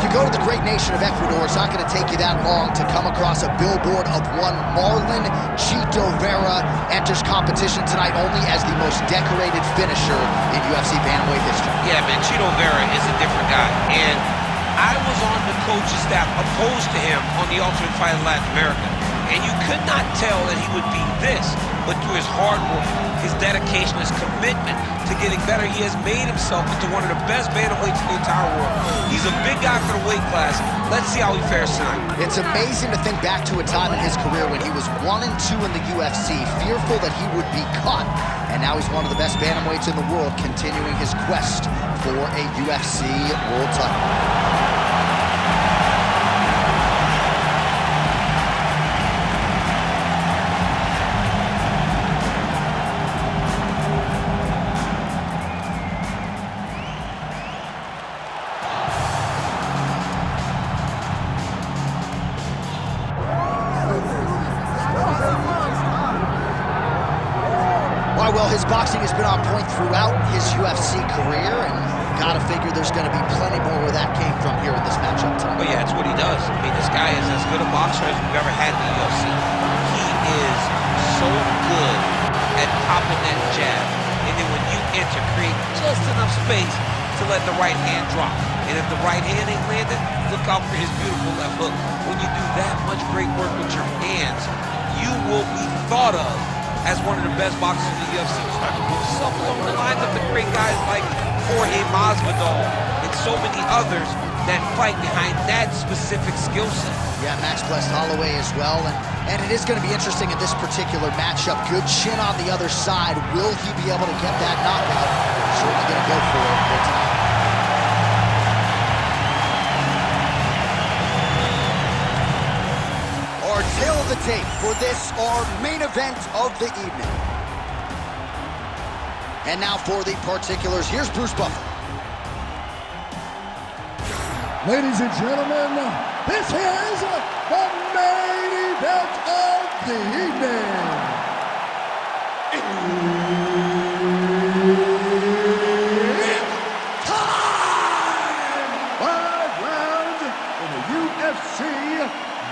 go to the great nation of Ecuador, it's not going to take you that long to come across a billboard of one Marlon Chito Vera enters competition tonight only as the most decorated finisher in UFC bantamweight history. Yeah, man, Chito Vera is a different guy, and I was on the coach's staff opposed to him on the Ultimate Fight in Latin America, and you could not tell that he would be this, but through his hard work, his dedication, his commitment to getting better, he has made himself into one of the best bantamweights in the entire world. He's a big guy for the weight class. Let's see how he fares tonight. It's amazing to think back to a time in his career when he was 1-2 in the UFC, fearful that he would be cut, and now he's one of the best bantamweights in the world, continuing his quest for a UFC world title. Well, his boxing has been on point throughout his UFC career, and gotta figure there's gonna be plenty more where that came from here in this matchup tonight. Well, yeah, that's what he does. I mean, this guy is as good a boxer as we've ever had in the UFC. He is so good at popping that jab, and then when you enter, create just enough space to let the right hand drop. And if the right hand ain't landed, look out for his beautiful left hook. When you do that much great work with your hands, you will be thought of as one of the best boxers in the UFC. You start to put yourself along the lines of the great guys like Jorge Masvidal and so many others that fight behind that specific skill set. Yeah, Max blessed Holloway as well, and it is going to be interesting in this particular matchup. Good chin on the other side. Will he be able to get that knockout? Certainly going to go for it here tonight. Our tail of the tape for this, our main event of the evening. And now for the particulars, here's Bruce Buffer. Ladies and gentlemen, this is the main event of the evening. It's time! 5 rounds in the UFC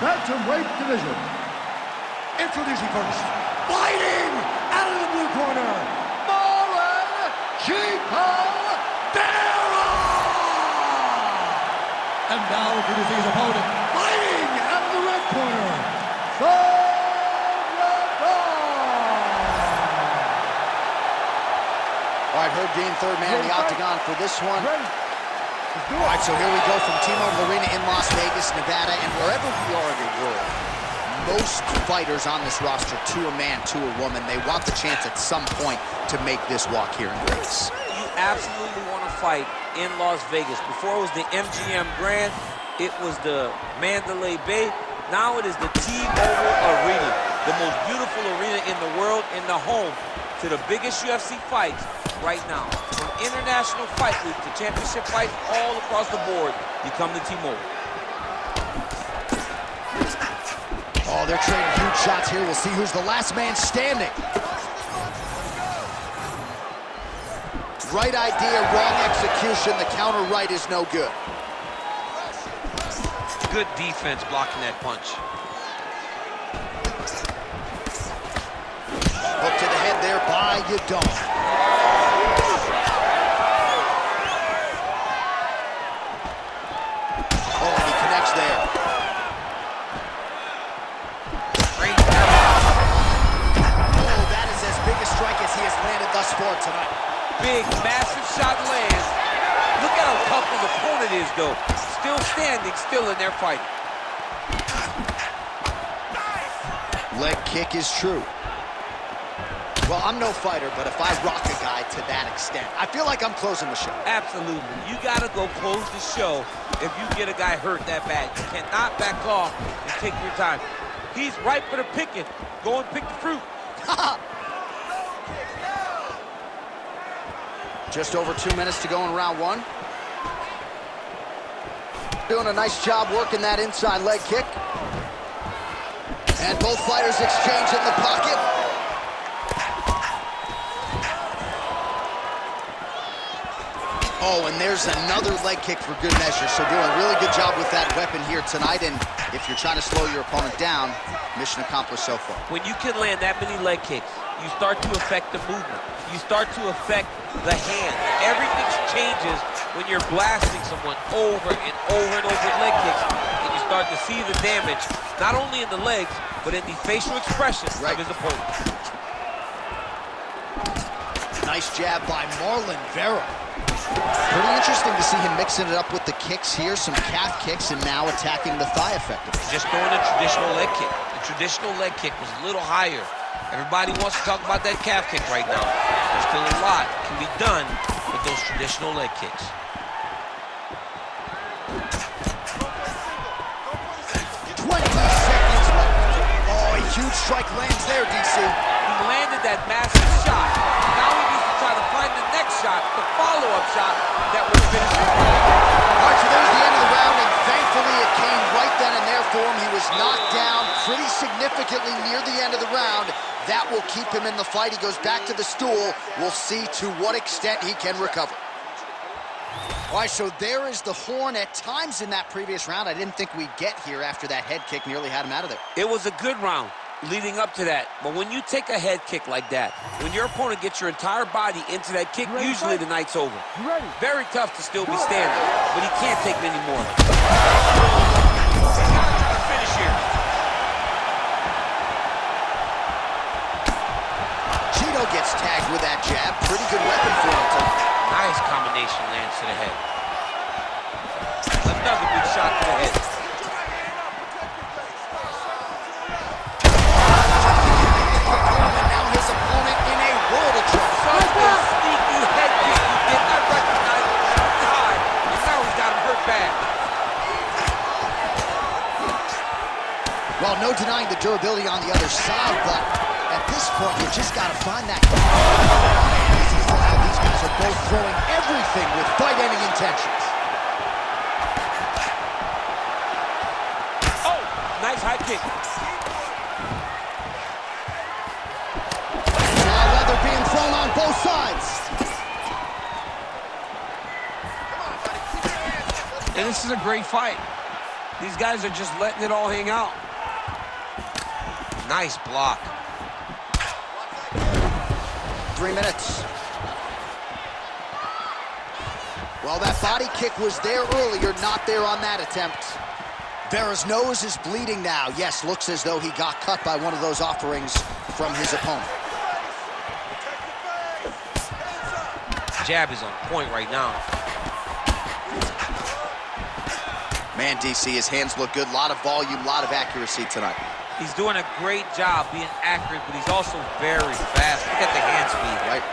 bantamweight division. Introducing first, fighting out of the blue corner, Marlon Chito Vera. And now introducing his opponent, fighting out of the red corner, All right, Herb Dean, third man in the octagon for this one. All right, so here we go from T-Mobile Arena in Las Vegas, Nevada, and wherever we are in the world, most fighters on this roster, to a man, to a woman, they want the chance at some point to make this walk here in Vegas. You absolutely want to fight in Las Vegas. Before it was the MGM Grand, it was the Mandalay Bay. Now it is the T-Mobile Arena, the most beautiful arena in the world and the home to the biggest UFC fights right now. From International Fight Week to championship fights all across the board, you come to T-Mobile. Oh, they're trading huge shots here. We'll see who's the last man standing. Right idea, wrong execution. The counter right is no good. Good defense blocking that punch. Hook to the head there by Yadong. Tonight. Big, massive shot lands. Look at how tough his opponent is, though. Still standing, still in their fight. Leg kick is true. Well, I'm no fighter, but if I rock a guy to that extent, I feel like I'm closing the show. Absolutely. You got to go close the show if you get a guy hurt that bad. You cannot back off and take your time. He's ripe for the picking. Go and pick the fruit. Just over 2 minutes to go in round one. Doing a nice job working that inside leg kick. And both fighters exchange in the pocket. Oh, and there's another leg kick for good measure. So doing a really good job with that weapon here tonight. And if you're trying to slow your opponent down, mission accomplished so far. When you can land that many leg kicks, you start to affect the movement. You start to affect the hand. Everything changes when you're blasting someone over and over and over with leg kicks. And you start to see the damage, not only in the legs, but in the facial expressions of his opponent. Nice jab by Marlon Vera. Pretty interesting to see him mixing it up with the kicks here, some calf kicks, and now attacking the thigh effectively. Just throwing a traditional leg kick. The traditional leg kick was a little higher. Everybody wants to talk about that calf kick right now. There's still a lot can be done with those traditional leg kicks. 20 seconds left. Oh, a huge strike lands there, DC. He landed that massive shot. Now he needs to try to find the next shot, the follow-up shot that will finish the fight. All right, so there's the end of the round, and thankfully it came right then and there for him. He was knocked down pretty significantly near the end of the round. That will keep him in the fight. He goes back to the stool. We'll see to what extent he can recover. All right, so there is the horn at times in that previous round. I didn't think we'd get here after that head kick nearly had him out of there. It was a good round leading up to that. But when you take a head kick like that, when your opponent gets your entire body into that kick, usually the night's over. Very tough to still be standing, but he can't take many more. Finish here. Cheeto gets tagged with that jab. Pretty good weapon for him tonight. Nice combination lands to the head. Another good shot to the head. Now his opponent in a world of trouble. Such a sneaky head kick. He did not recognize it high, and now he's got him hurt bad. Well, no denying the durability on the other side, but at this point, you just got to find that. These guys are both throwing everything with fight-ending intentions. Oh, nice high kick. Now leather being thrown on both sides. And this is a great fight. These guys are just letting it all hang out. Nice block. 3 minutes. Well, that body kick was there earlier, not there on that attempt. Vera's nose is bleeding now. Yes, looks as though he got cut by one of those offerings from his opponent. Jab is on point right now. Man, DC, his hands look good. A lot of volume, a lot of accuracy tonight. He's doing a great job being accurate, but he's also very fast. Look at the hand speed. Right.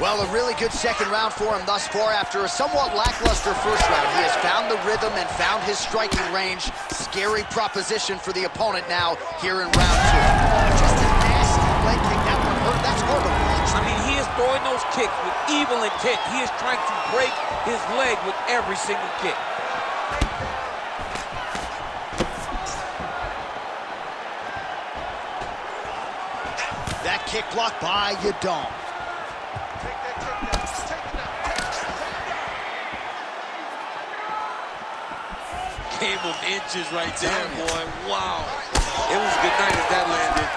Well, a really good second round for him thus far. After a somewhat lackluster first round, he has found the rhythm and found his striking range. Scary proposition for the opponent now here in round 2. Just a nasty leg kick. That one hurt. That's hard to watch. I mean, he is throwing those kicks with evil intent. He is trying to break his leg with every single kick. That kick blocked by Yadong. Game of inches right there, boy. Wow. It was good night as that landed.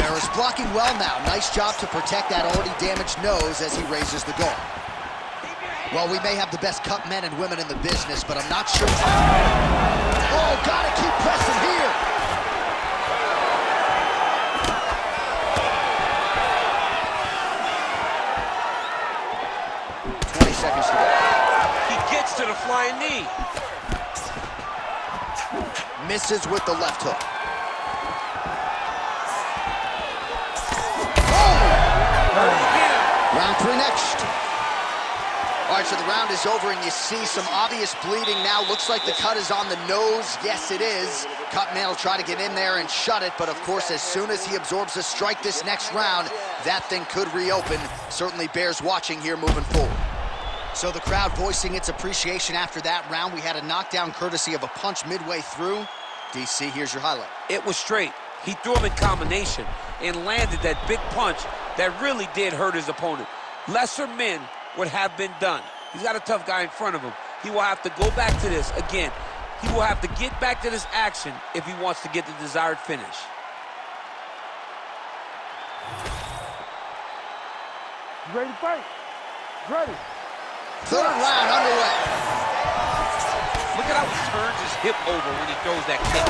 Vera's blocking well now. Nice job to protect that already damaged nose as he raises the guard. Well, we may have the best cut men and women in the business, but I'm not sure. Oh, gotta keep pressing here. Seconds to go. He gets to the flying knee. Misses with the left hook. Oh! Round 3 next. All right, so the round is over, and you see some obvious bleeding now. Looks like the cut is on the nose. Yes, it is. Cut man will try to get in there and shut it, but of course, as soon as he absorbs a strike this next round, that thing could reopen. Certainly bears watching here moving forward. So the crowd voicing its appreciation after that round. We had a knockdown courtesy of a punch midway through. DC, here's your highlight. It was straight. He threw him in combination and landed that big punch that really did hurt his opponent. Lesser men would have been done. He's got a tough guy in front of him. He will have to go back to this again. He will have to get back to this action if he wants to get the desired finish. You ready to fight? Ready. Third round underway. Look at how he turns his hip over when he throws that kick.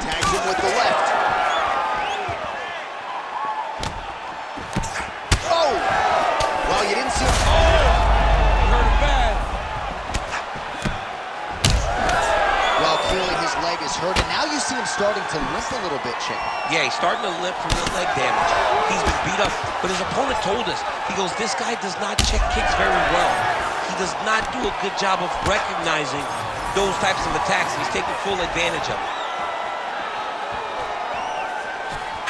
Tags him with the left. Oh! Well, you didn't see him. Oh! He hurt him bad. Well, clearly his leg is hurt, and now you see him starting to limp a little bit, Chip. Yeah, he's starting to limp from the leg damage. He's been beat up, but his opponent told us, he goes, this guy does not check kicks very well. He does not do a good job of recognizing those types of attacks. He's taking full advantage of it.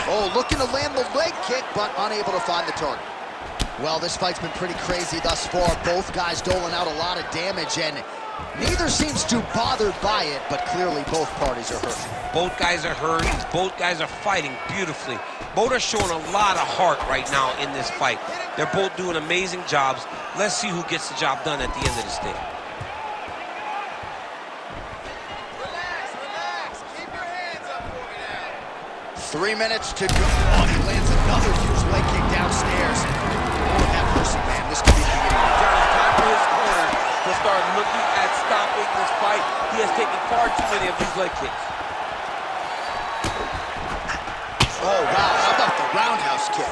Oh, looking to land the leg kick, but unable to find the target. Well, this fight's been pretty crazy thus far. Both guys doling out a lot of damage, and neither seems too bothered by it, but clearly both parties are hurt. Both guys are hurt. Both guys are fighting beautifully. Both are showing a lot of heart right now in this fight. They're both doing amazing jobs. Let's see who gets the job done at the end of this thing. Relax. Keep your hands up for me now. 3 minutes to go. Oh, he lands another huge leg kick downstairs. Lord have mercy, man. This could be the beginning. John, it's time for his corner to start looking at stopping this fight. He has taken far too many of these leg kicks. Oh, wow. How about the roundhouse kick?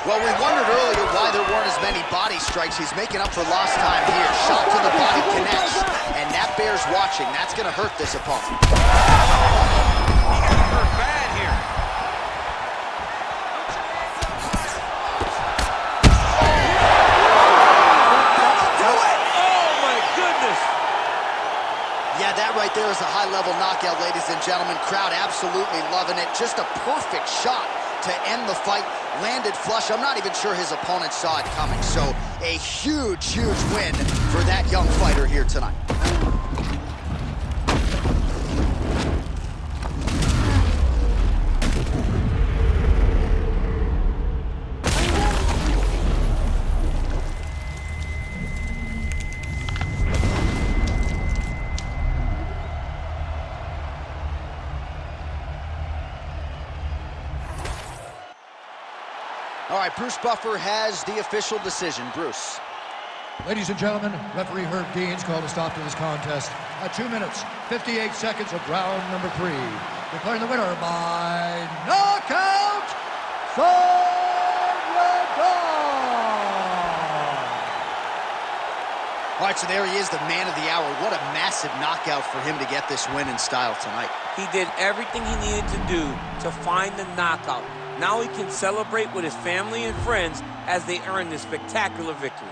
Well, we wondered earlier why there weren't as many body strikes. He's making up for lost time here. Shot to the body connects, and that bears watching. That's going to hurt this opponent. He got hurt bad here. Yeah, that right there is a high-level knockout, ladies and gentlemen. Crowd absolutely loving it. Just a perfect shot to end the fight. Landed flush. I'm not even sure his opponent saw it coming. So a huge, huge win for that young fighter here tonight. All right, Bruce Buffer has the official decision. Bruce. Ladies and gentlemen, referee Herb Dean's called a stop to this contest at 2 minutes, 58 seconds of round number 3. Declaring the winner by knockout, All right, so there he is, the man of the hour. What a massive knockout for him to get this win in style tonight. He did everything he needed to do to find the knockout. Now he can celebrate with his family and friends as they earn this spectacular victory.